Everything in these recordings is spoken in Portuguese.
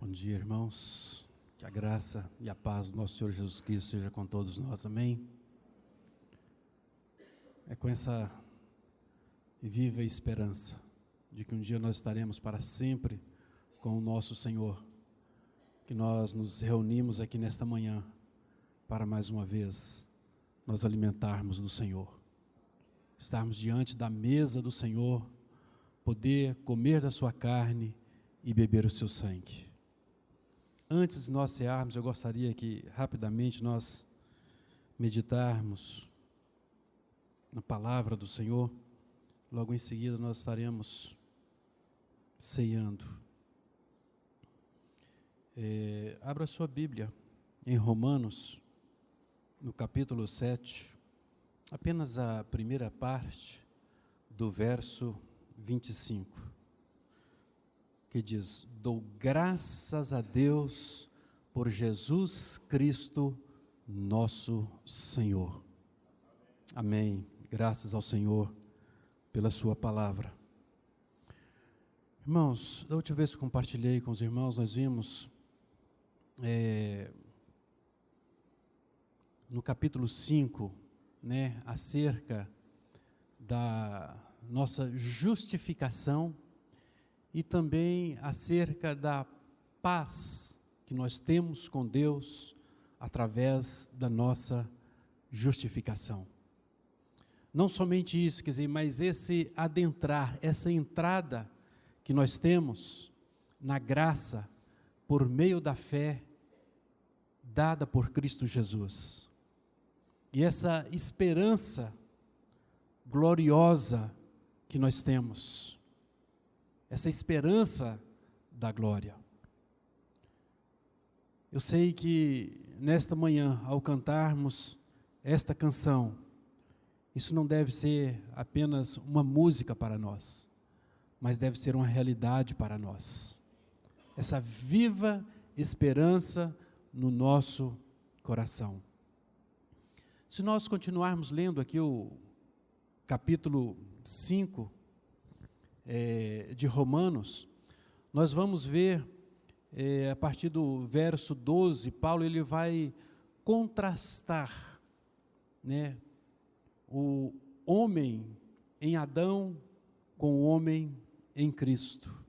Bom dia, irmãos. Que a graça e a paz do nosso Senhor Jesus Cristo seja com todos nós. Amém? É com essa viva esperança de que um dia nós estaremos para sempre com o nosso Senhor, que nós nos reunimos aqui nesta manhã para mais uma vez nós alimentarmos do Senhor, estarmos diante da mesa do Senhor, poder comer da sua carne e beber o seu sangue. Antes de nós cearmos, eu gostaria que rapidamente nós meditarmos na palavra do Senhor. Logo em seguida nós estaremos ceando. Abra sua Bíblia em Romanos, no capítulo 7, apenas a primeira parte do verso 25. Que diz: dou graças a Deus por Jesus Cristo, nosso Senhor. Amém. Graças ao Senhor pela sua palavra. Irmãos, da última vez que compartilhei com os irmãos, nós vimos no capítulo 5, acerca da nossa justificação e também acerca da paz que nós temos com Deus através da nossa justificação. Não somente isso, quer dizer, mas esse adentrar, essa entrada que nós temos na graça por meio da fé dada por Cristo Jesus. E essa esperança gloriosa que nós temos, essa esperança da glória. Eu sei que nesta manhã, ao cantarmos esta canção, isso não deve ser apenas uma música para nós, mas deve ser uma realidade para nós. Essa viva esperança no nosso coração. Se nós continuarmos lendo aqui o capítulo 5, de Romanos, nós vamos ver, a partir do verso 12, Paulo ele vai contrastar, o homem em Adão com o homem em Cristo.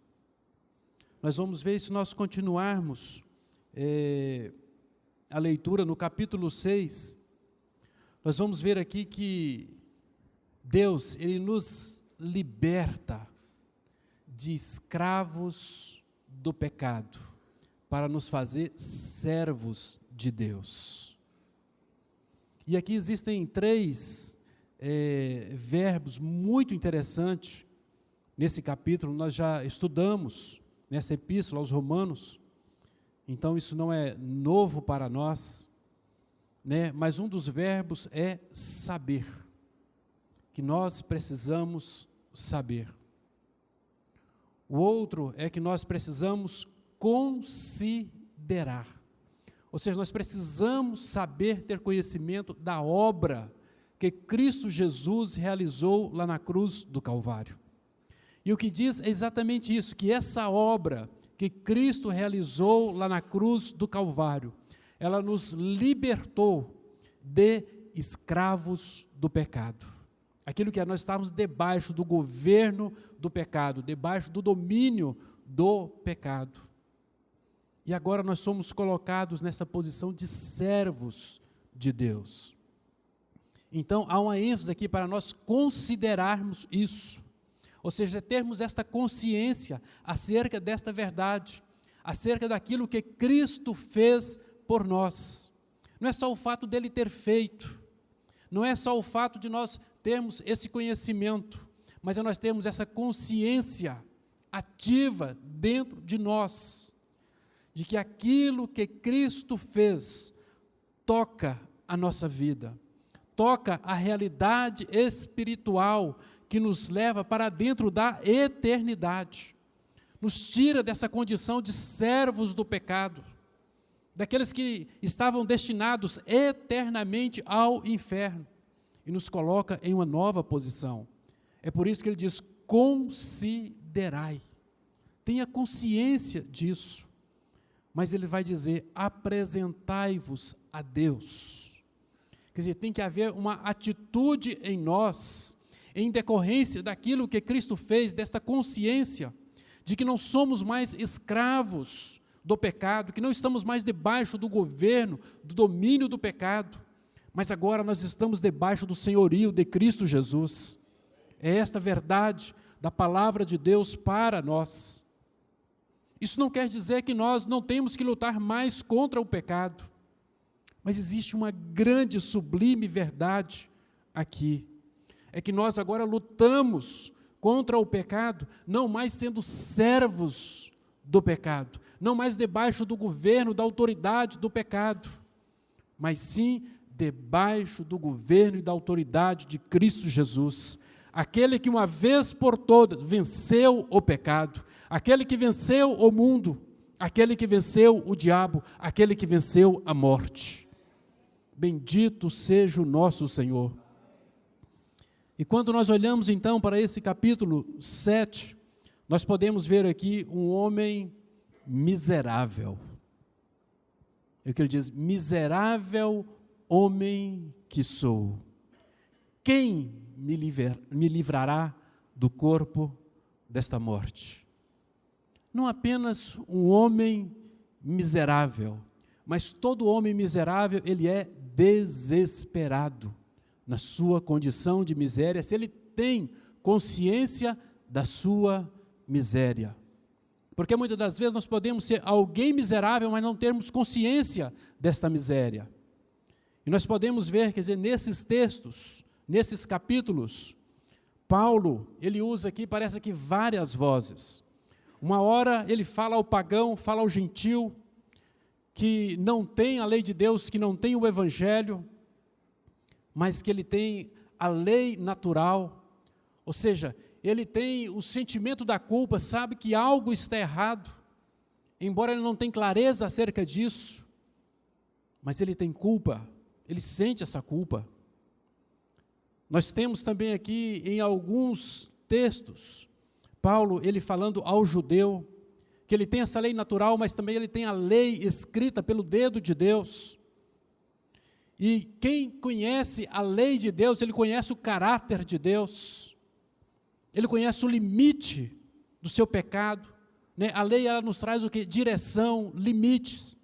Nós vamos ver, se nós continuarmos a leitura no capítulo 6, nós vamos ver aqui que Deus, ele nos liberta de escravos do pecado, para nos fazer servos de Deus. E aqui existem três verbos muito interessantes, nesse capítulo. Nós já estudamos nessa epístola aos Romanos, então isso não é novo para nós, mas um dos verbos é saber, que nós precisamos saber. O outro é que nós precisamos considerar, ou seja, nós precisamos saber, ter conhecimento da obra que Cristo Jesus realizou lá na cruz do Calvário. E o que diz é exatamente isso, que essa obra que Cristo realizou lá na cruz do Calvário, ela nos libertou de escravos do pecado. Aquilo que nós estávamos debaixo do governo do pecado, debaixo do domínio do pecado. E agora nós somos colocados nessa posição de servos de Deus. Então há uma ênfase aqui para nós considerarmos isso, ou seja, termos esta consciência acerca desta verdade, acerca daquilo que Cristo fez por nós. Não é só o fato dele ter feito, não é só o fato de nós termos esse conhecimento, mas é nós termos essa consciência ativa dentro de nós, de que aquilo que Cristo fez toca a nossa vida, toca a realidade espiritual que nos leva para dentro da eternidade, nos tira dessa condição de servos do pecado, daqueles que estavam destinados eternamente ao inferno, e nos coloca em uma nova posição. É por isso que ele diz: considerai. Tenha consciência disso. mas ele vai dizer: apresentai-vos a Deus. Quer dizer, tem que haver uma atitude em nós, em decorrência daquilo que Cristo fez, desta consciência de que não somos mais escravos do pecado, que não estamos mais debaixo do governo, do domínio do pecado, mas agora nós estamos debaixo do senhorio de Cristo Jesus. É esta verdade da palavra de Deus para nós. Isso não quer dizer que nós não temos que lutar mais contra o pecado, mas existe uma grande, sublime verdade aqui, é que nós agora lutamos contra o pecado, não mais sendo servos do pecado, não mais debaixo do governo, da autoridade do pecado, mas sim debaixo do governo e da autoridade de Cristo Jesus, aquele que uma vez por todas venceu o pecado, aquele que venceu o mundo, aquele que venceu o diabo, aquele que venceu a morte. Bendito seja o nosso Senhor. E quando nós olhamos então para esse capítulo 7, nós podemos ver aqui um homem miserável. É o que ele diz: miserável homem que sou, quem me livrará do corpo desta morte? Não apenas um homem miserável, mas todo homem miserável, ele é desesperado na sua condição de miséria, se ele tem consciência da sua miséria. Porque muitas das vezes nós podemos ser alguém miserável, mas não termos consciência desta miséria. E nós podemos ver, quer dizer, nesses textos, nesses capítulos, Paulo, ele usa aqui, parece que várias vozes. Uma hora ele fala ao pagão, fala ao gentil, que não tem a lei de Deus, que não tem o evangelho, mas que ele tem a lei natural, ou seja, ele tem o sentimento da culpa, sabe que algo está errado, embora ele não tenha clareza acerca disso, mas ele tem culpa, ele sente essa culpa. Nós temos também aqui em alguns textos, Paulo, ele falando ao judeu, que ele tem essa lei natural, mas também ele tem a lei escrita pelo dedo de Deus. E quem conhece a lei de Deus, ele conhece o caráter de Deus, ele conhece o limite do seu pecado, né? A lei, ela nos traz o quê? Direção, limites.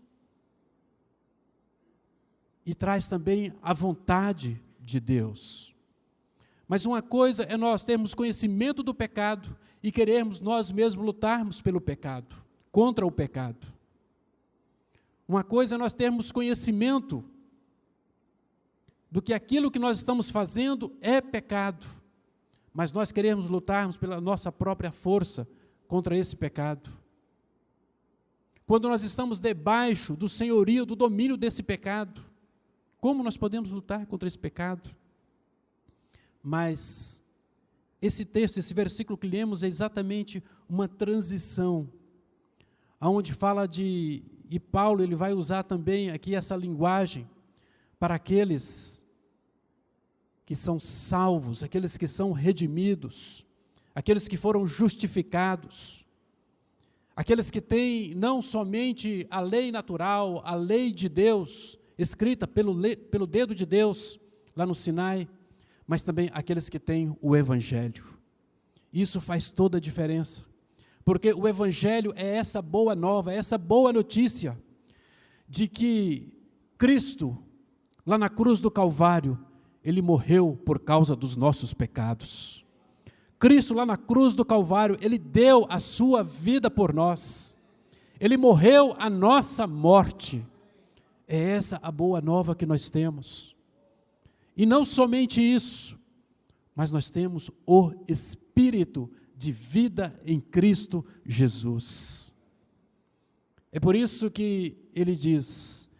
E traz também a vontade de Deus. Mas uma coisa é nós termos conhecimento do pecado e querermos nós mesmos lutarmos pelo pecado, contra o pecado. Uma coisa é nós termos conhecimento do que aquilo que nós estamos fazendo é pecado, mas nós queremos lutarmos pela nossa própria força contra esse pecado. Quando nós estamos debaixo do senhorio, do domínio desse pecado, como nós podemos lutar contra esse pecado? Mas esse texto, esse versículo que lemos é exatamente uma transição, onde fala de, e Paulo ele vai usar também aqui essa linguagem para aqueles que são salvos, aqueles que são redimidos, aqueles que foram justificados, aqueles que têm não somente a lei natural, a lei de Deus, escrita pelo dedo de Deus, lá no Sinai, mas também aqueles que têm o Evangelho. Isso faz toda a diferença, porque o Evangelho é essa boa nova, é essa boa notícia, de que Cristo, lá na cruz do Calvário, Ele morreu por causa dos nossos pecados. Cristo lá na cruz do Calvário, Ele deu a sua vida por nós, Ele morreu a nossa morte. É essa a boa nova que nós temos. E não somente isso, mas nós temos o Espírito de vida em Cristo Jesus. É por isso que ele diz: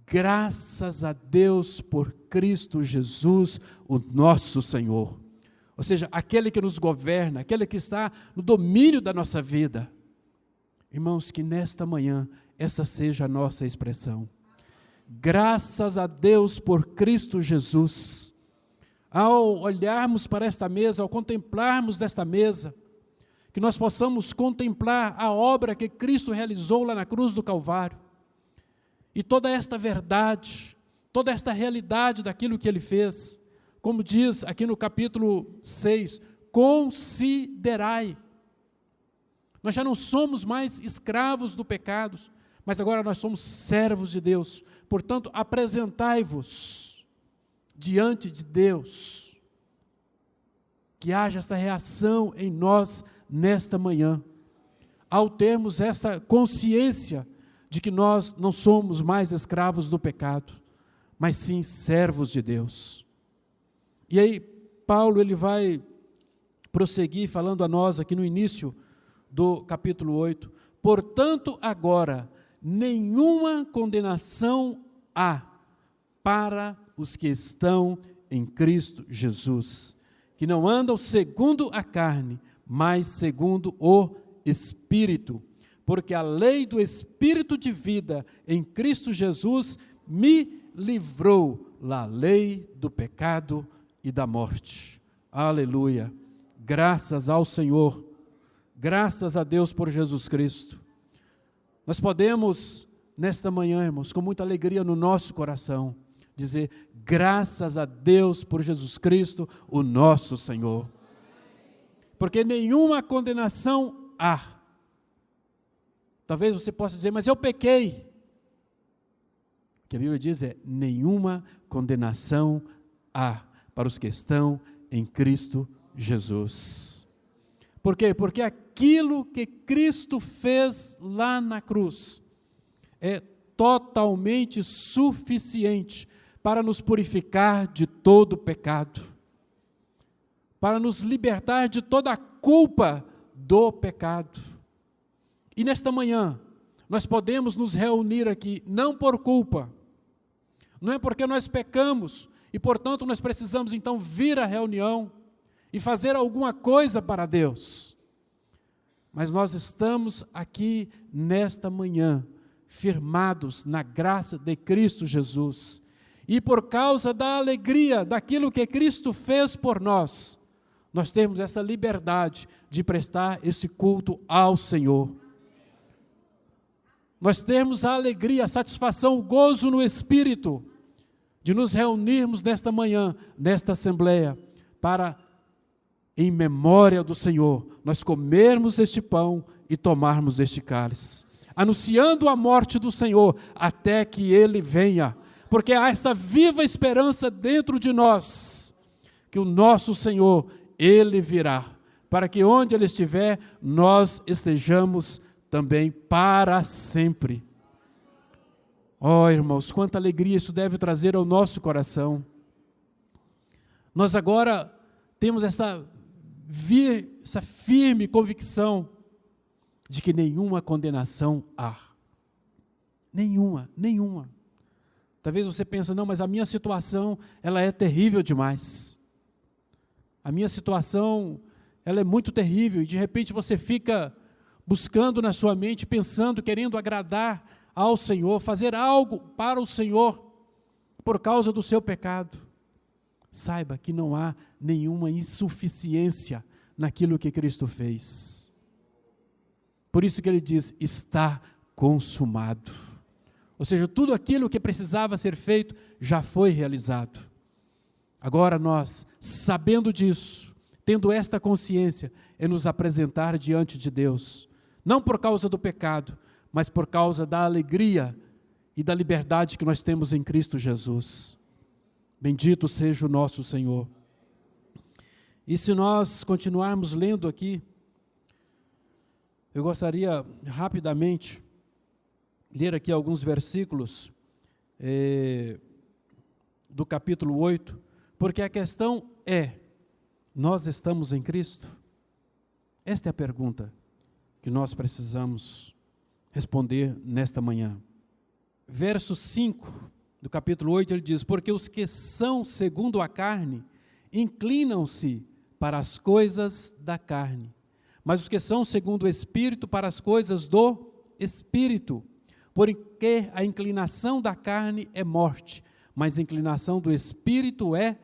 graças a Deus por Cristo Jesus, o nosso Senhor. Ou seja, aquele que nos governa, aquele que está no domínio da nossa vida. Irmãos, que nesta manhã essa seja a nossa expressão. Graças a Deus por Cristo Jesus. Ao olharmos para esta mesa, ao contemplarmos desta mesa, que nós possamos contemplar a obra que Cristo realizou lá na cruz do Calvário, e toda esta verdade, toda esta realidade daquilo que Ele fez, como diz aqui no capítulo 6, considerai. Nós já não somos mais escravos do pecado, mas agora nós somos servos de Deus. Portanto, apresentai-vos diante de Deus. Que haja esta reação em nós nesta manhã, ao termos essa consciência de que nós não somos mais escravos do pecado, mas sim servos de Deus. E aí, Paulo ele vai prosseguir falando a nós aqui no início do capítulo 8, portanto agora, nenhuma condenação há para os que estão em Cristo Jesus, que não andam segundo a carne, mas segundo o Espírito, porque a lei do Espírito de vida em Cristo Jesus me livrou da lei do pecado e da morte. Aleluia! Graças ao Senhor, graças a Deus por Jesus Cristo. Nós podemos, nesta manhã, irmãos, com muita alegria no nosso coração, dizer, graças a Deus por Jesus Cristo, o nosso Senhor. Porque nenhuma condenação há. Talvez você possa dizer, mas eu pequei. O que a Bíblia diz é, nenhuma condenação há para os que estão em Cristo Jesus. Por quê? Porque aquilo que Cristo fez lá na cruz é totalmente suficiente para nos purificar de todo pecado, para nos libertar de toda a culpa do pecado. E nesta manhã, nós podemos nos reunir aqui, não por culpa, não é porque nós pecamos, e portanto nós precisamos então vir à reunião e fazer alguma coisa para Deus. Mas nós estamos aqui nesta manhã, firmados na graça de Cristo Jesus, e por causa da alegria daquilo que Cristo fez por nós, nós temos essa liberdade de prestar esse culto ao Senhor. Nós temos a alegria, a satisfação, o gozo no Espírito, de nos reunirmos nesta manhã, nesta assembleia, para, em memória do Senhor, nós comermos este pão e tomarmos este cálice, anunciando a morte do Senhor, até que Ele venha, porque há essa viva esperança dentro de nós, que o nosso Senhor, Ele virá, para que onde Ele estiver, nós estejamos também para sempre. Oh, irmãos, quanta alegria isso deve trazer ao nosso coração. Nós agora temos essa firme convicção de que nenhuma condenação há. Nenhuma. Talvez você pense, não, mas a minha situação, ela é terrível demais. A minha situação, ela é muito terrível, e de repente você fica buscando na sua mente, pensando, querendo agradar ao Senhor, fazer algo para o Senhor, por causa do seu pecado. Saiba que não há nenhuma insuficiência naquilo que Cristo fez. Por isso que Ele diz, está consumado. Ou seja, tudo aquilo que precisava ser feito, já foi realizado. Agora nós, sabendo disso, tendo esta consciência, é nos apresentar diante de Deus, não por causa do pecado, mas por causa da alegria e da liberdade que nós temos em Cristo Jesus. Bendito seja o nosso Senhor. E se nós continuarmos lendo aqui, eu gostaria rapidamente ler aqui alguns versículos do capítulo 8, porque a questão é, nós estamos em Cristo? Esta é a pergunta que nós precisamos responder nesta manhã. Verso 5 do capítulo 8, ele diz, porque os que são segundo a carne, inclinam-se para as coisas da carne, mas os que são segundo o Espírito, para as coisas do Espírito, porque a inclinação da carne é morte, mas a inclinação do Espírito é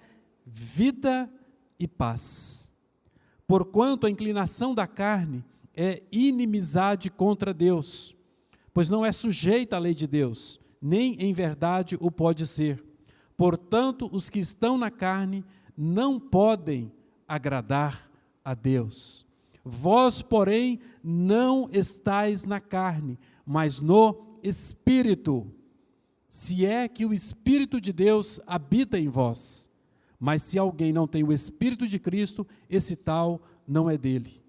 vida e paz. Porquanto a inclinação da carne é inimizade contra Deus, pois não é sujeita à lei de Deus, nem em verdade o pode ser. Portanto, os que estão na carne não podem agradar a Deus. Vós, porém, não estáis na carne, mas no Espírito, se é que o Espírito de Deus habita em vós. Mas se alguém não tem o Espírito de Cristo, esse tal não é dele.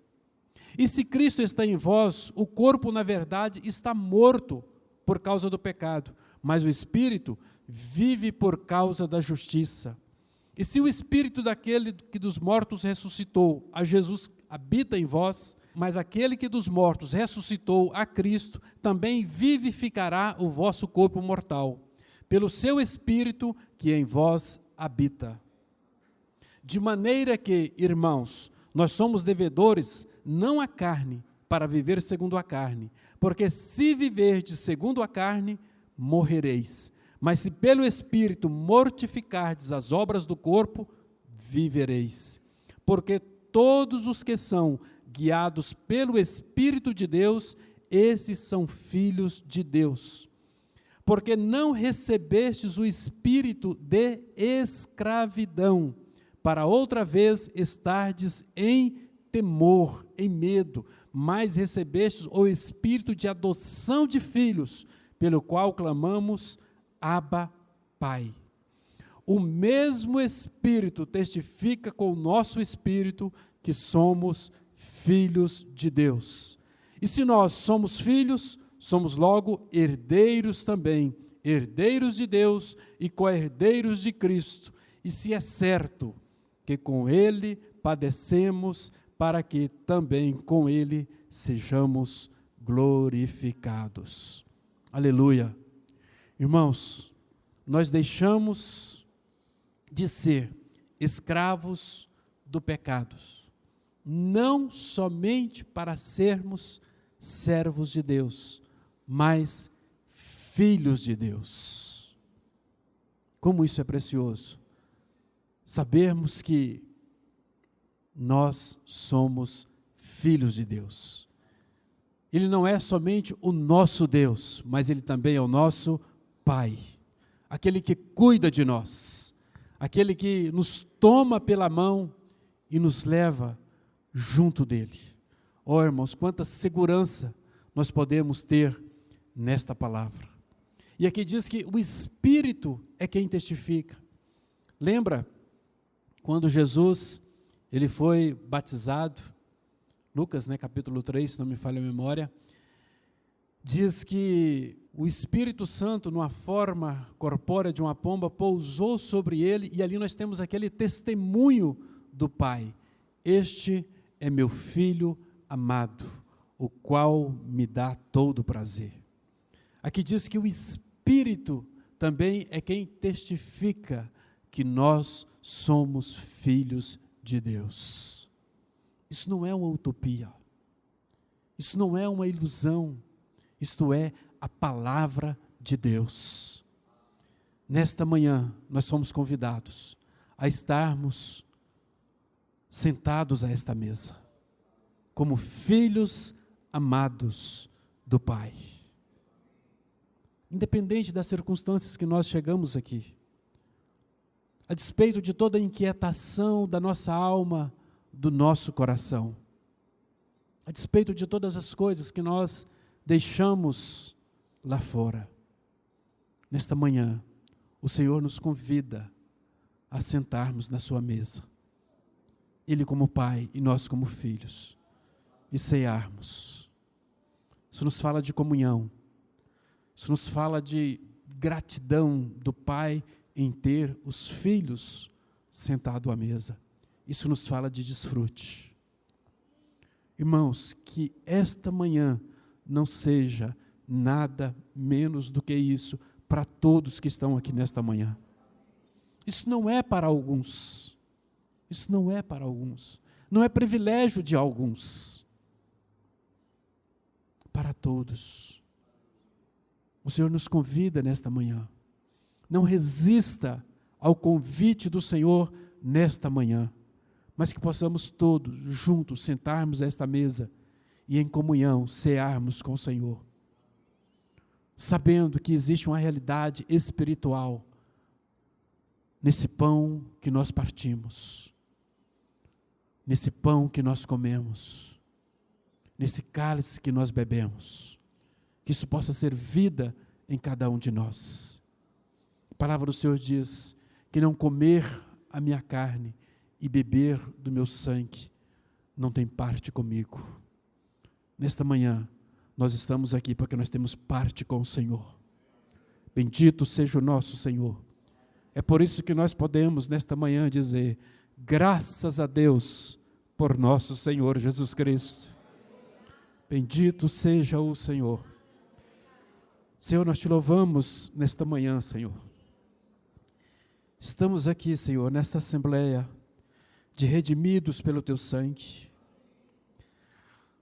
E se Cristo está em vós, o corpo, na verdade, está morto por causa do pecado, mas o Espírito vive por causa da justiça. E se o Espírito daquele que dos mortos ressuscitou a Jesus habita em vós, mas aquele que dos mortos ressuscitou a Cristo, também vivificará o vosso corpo mortal, pelo seu Espírito que em vós habita. De maneira que, irmãos, nós somos devedores, não à carne, para viver segundo a carne, porque se viverdes segundo a carne, morrereis. Mas se pelo Espírito mortificardes as obras do corpo, vivereis. Porque todos os que são guiados pelo Espírito de Deus, esses são filhos de Deus. Porque não recebestes o espírito de escravidão, para outra vez estardes em temor, em medo, mas recebestes o espírito de adoção de filhos, pelo qual clamamos, Abba, Pai. O mesmo Espírito testifica com o nosso espírito que somos filhos de Deus. E se nós somos filhos, somos logo herdeiros também, herdeiros de Deus e co-herdeiros de Cristo. E se é certo que com Ele padecemos, para que também com Ele sejamos glorificados. Aleluia. Irmãos, nós deixamos de ser escravos do pecado, não somente para sermos servos de Deus, mas filhos de Deus. Como isso é precioso, sabermos que nós somos filhos de Deus. Ele não é somente o nosso Deus, mas Ele também é o nosso Pai, aquele que cuida de nós, aquele que nos toma pela mão e nos leva junto dEle. Oh, irmãos, quanta segurança nós podemos ter nesta palavra. E aqui diz que o Espírito é quem testifica. Lembra quando Jesus ele foi batizado, Lucas, capítulo 3, se não me falha a memória, diz que o Espírito Santo, numa forma corpórea de uma pomba, pousou sobre ele, e ali nós temos aquele testemunho do Pai. Este é meu Filho amado, o qual me dá todo prazer. Aqui diz que o Espírito também é quem testifica que nós somos filhos de Deus. Isso não é uma utopia, isso não é uma ilusão, isto é a palavra de Deus. Nesta manhã, nós somos convidados a estarmos sentados a esta mesa, como filhos amados do Pai. Independente das circunstâncias que nós chegamos aqui, a despeito de toda a inquietação da nossa alma, do nosso coração, a despeito de todas as coisas que nós deixamos lá fora, nesta manhã, o Senhor nos convida a sentarmos na sua mesa, Ele como Pai e nós como filhos, e cearmos. Isso nos fala de comunhão, isso nos fala de gratidão do Pai em ter os filhos sentados à mesa. Isso nos fala de desfrute. Irmãos, que esta manhã não seja nada menos do que isso para todos que estão aqui nesta manhã. Isso não é para alguns. Isso não é para alguns. Não é privilégio de alguns. Para todos. O Senhor nos convida nesta manhã. Não resista ao convite do Senhor nesta manhã, mas que possamos todos juntos sentarmos a esta mesa e em comunhão cearmos com o Senhor, sabendo que existe uma realidade espiritual nesse pão que nós partimos, nesse pão que nós comemos, nesse cálice que nós bebemos, que isso possa ser vida em cada um de nós. A palavra do Senhor diz que não comer a minha carne e beber do meu sangue não tem parte comigo. Nesta manhã, nós estamos aqui porque nós temos parte com o Senhor. Bendito seja o nosso Senhor. É por isso que nós podemos, nesta manhã, dizer: graças a Deus por nosso Senhor Jesus Cristo. Bendito seja o Senhor. Senhor, nós te louvamos nesta manhã, Senhor. Estamos aqui, Senhor, nesta assembleia de redimidos pelo teu sangue.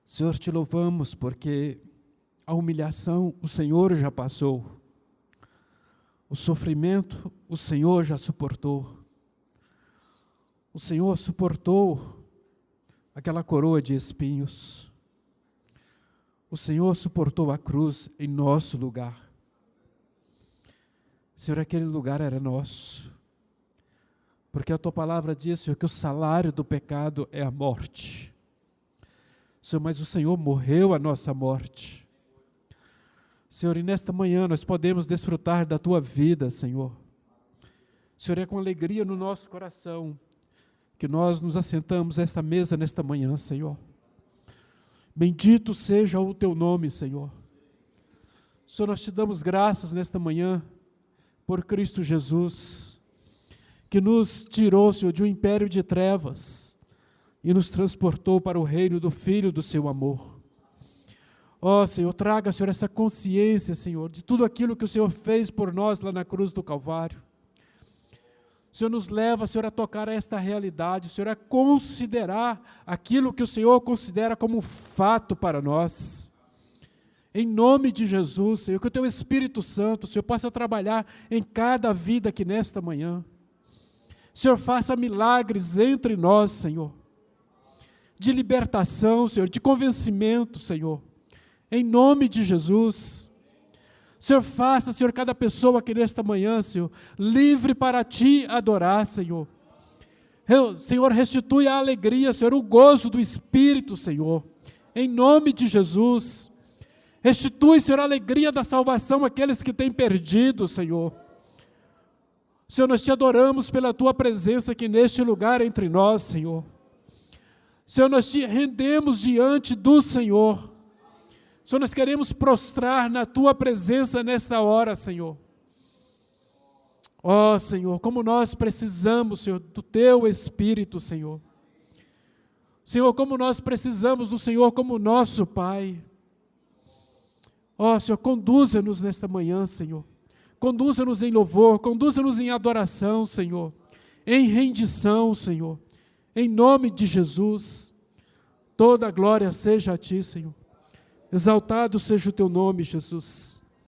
Senhor, te louvamos porque a humilhação o Senhor já passou. O sofrimento o Senhor já suportou. O Senhor suportou aquela coroa de espinhos. O Senhor suportou a cruz em nosso lugar. Senhor, aquele lugar era nosso. Porque a tua palavra diz, Senhor, que o salário do pecado é a morte. Senhor, mas o Senhor morreu a nossa morte. Senhor, e nesta manhã nós podemos desfrutar da tua vida, Senhor. Senhor, é com alegria no nosso coração que nós nos assentamos a esta mesa nesta manhã, Senhor. Bendito seja o teu nome, Senhor. Senhor, nós te damos graças nesta manhã por Cristo Jesus, que nos tirou, Senhor, de um império de trevas e nos transportou para o reino do Filho do seu amor. Ó, Senhor, traga, Senhor, essa consciência, Senhor, de tudo aquilo que o Senhor fez por nós lá na cruz do Calvário. O Senhor nos leva, Senhor, a tocar esta realidade, Senhor, a considerar aquilo que o Senhor considera como fato para nós. Em nome de Jesus, Senhor, que o teu Espírito Santo, Senhor, possa trabalhar em cada vida aqui nesta manhã. Senhor, faça milagres entre nós, Senhor, de libertação, Senhor, de convencimento, Senhor, em nome de Jesus. Senhor, faça, Senhor, cada pessoa aqui nesta manhã, Senhor, livre para Ti adorar, Senhor. Senhor, restitui a alegria, Senhor, o gozo do Espírito, Senhor, em nome de Jesus. Restitui, Senhor, a alegria da salvação àqueles que têm perdido, Senhor. Senhor, nós Te adoramos pela Tua presença aqui neste lugar entre nós, Senhor. Senhor, nós Te rendemos diante do Senhor. Senhor, nós queremos prostrar na Tua presença nesta hora, Senhor. Ó, Senhor, como nós precisamos, Senhor, do Teu Espírito, Senhor. Senhor, como nós precisamos do Senhor como nosso Pai. Ó, Senhor, conduza-nos nesta manhã, Senhor. Conduza-nos em louvor, conduza-nos em adoração, Senhor. Em rendição, Senhor. Em nome de Jesus. Toda a glória seja a Ti, Senhor. Exaltado seja o Teu nome, Jesus.